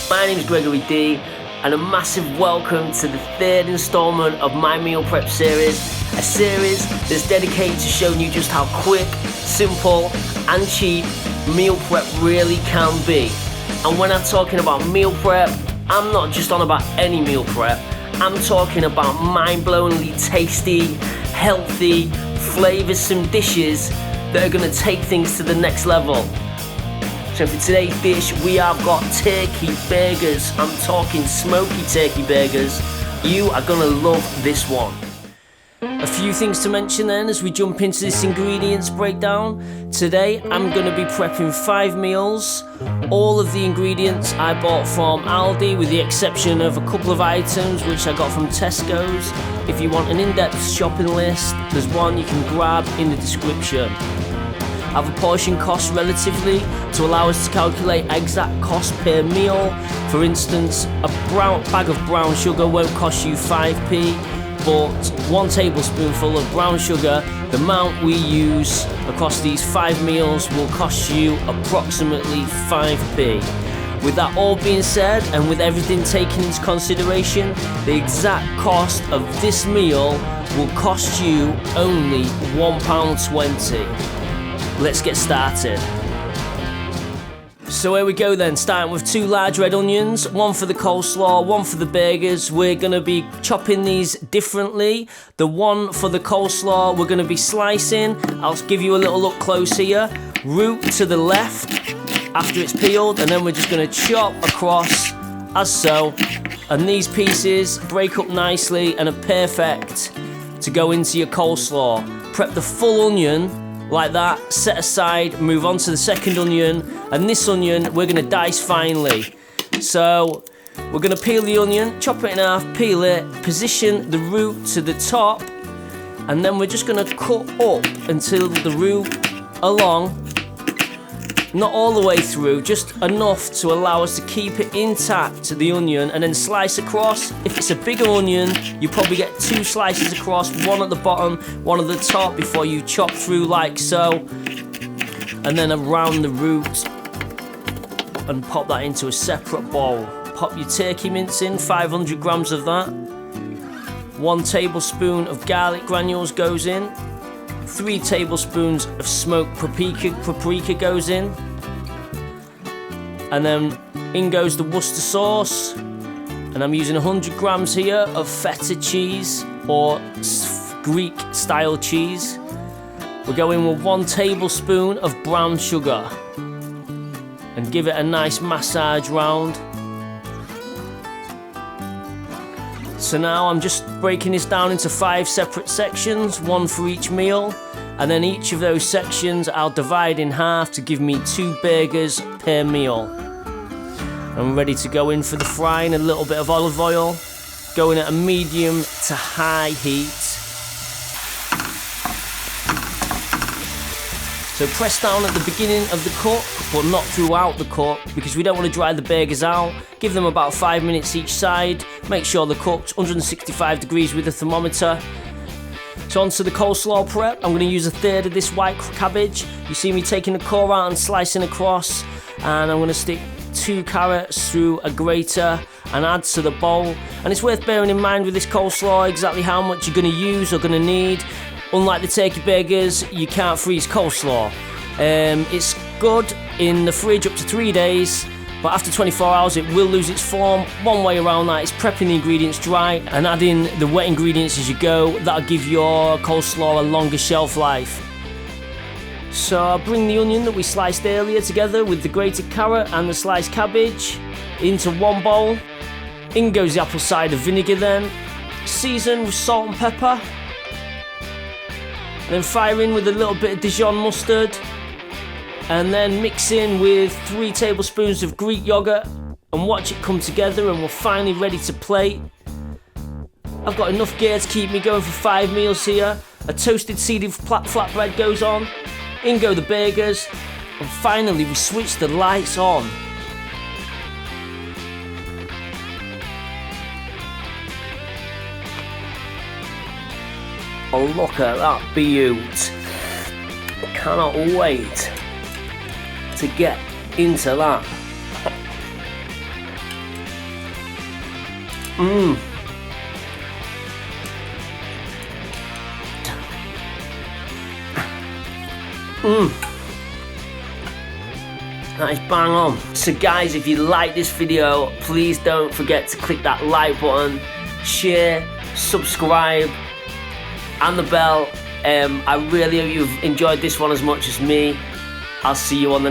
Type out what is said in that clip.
My name is Gregory D, and a massive welcome to the third installment of my meal prep series, a series that's dedicated to showing you just how quick, simple and cheap meal prep really can be. And when I'm talking about meal prep, I'm not just on about any meal prep, I'm talking about mind-blowingly tasty, healthy, flavoursome dishes that are going to take things to the next level. So for today's dish, we have got turkey burgers. I'm talking smoky turkey burgers. You are gonna love this one. A few things to mention then as we jump into this ingredients breakdown. Today, I'm gonna be prepping 5 meals. All of the ingredients I bought from ALDI, with the exception of a couple of items which I got from TESCO's. If you want an in-depth shopping list, there's one you can grab in the description. I have a portion cost relatively to allow us to calculate exact cost per meal. For instance, a bag of brown sugar won't cost you 5p, but 1 tablespoonful of brown sugar, the amount we use across these 5 meals, will cost you approximately 5p. With that all being said, and with everything taken into consideration, the exact cost of this meal will cost you only £1.20. Let's get started. So here we go then, starting with 2 large red onions, 1 for the coleslaw, 1 for the burgers. We're going to be chopping these differently. The 1 for the coleslaw we're going to be slicing. I'll give you a little look close here. Root to the left after it's peeled, and then we're just going to chop across as so. And these pieces break up nicely and are perfect to go into your coleslaw. Prep the full onion like that, set aside, move on to the second onion, and this onion we're going to dice finely. So we're going to peel the onion, chop it in half, peel it, position the root to the top, and then we're just going to cut up until the root along, not all the way through, just enough to allow us to keep it intact to the onion, and then slice across. If it's a bigger onion, you probably get 2 slices across, 1 at the bottom, 1 at the top, before you chop through like so, and then around the root, and pop that into a separate bowl. Pop your turkey mince in, 500 grams of that. 1 tablespoon of garlic granules goes in. 3 tablespoons of smoked paprika goes in, and then in goes the Worcester sauce, and I'm using 100 grams here of feta cheese or Greek style cheese. We're going with 1 tablespoon of brown sugar and give it a nice massage round. So now I'm just breaking this down into 5 separate sections, 1 for each meal, and then each of those sections I'll divide in half to give me 2 burgers per meal. I'm ready to go in for the frying, a little bit of olive oil, going at a medium to high heat. So press down at the beginning of the cook, but not throughout the cook, because we don't want to dry the burgers out. Give them about 5 minutes each side. Make sure they're cooked 165 degrees with a thermometer. So onto the coleslaw prep. I'm going to use 1/3 of this white cabbage. You see me taking the core out and slicing across, and I'm going to stick 2 carrots through a grater and add to the bowl. And it's worth bearing in mind with this coleslaw exactly how much you're going to use or going to need. Unlike the turkey burgers, you can't freeze coleslaw. It's good in the fridge up to 3 days, but after 24 hours it will lose its form. One way around that is prepping the ingredients dry and adding the wet ingredients as you go. That'll give your coleslaw a longer shelf life. So I'll bring the onion that we sliced earlier together with the grated carrot and the sliced cabbage into 1 bowl. In goes the apple cider vinegar then, season with salt and pepper. Then fire in with a little bit of Dijon Mustard, and then mix in with 3 tablespoons of Greek yogurt and watch it come together, and we're finally ready to plate. I've got enough gear to keep me going for 5 meals here. A toasted seeded flatbread goes on, in go the burgers, and finally we switch the lights on. Oh, look at that beaut. I cannot wait to get into that. That is bang on. So guys, if you like this video, please don't forget to click that like button, share, subscribe, and the bell. I really hope you've enjoyed this one as much as me. I'll see you on the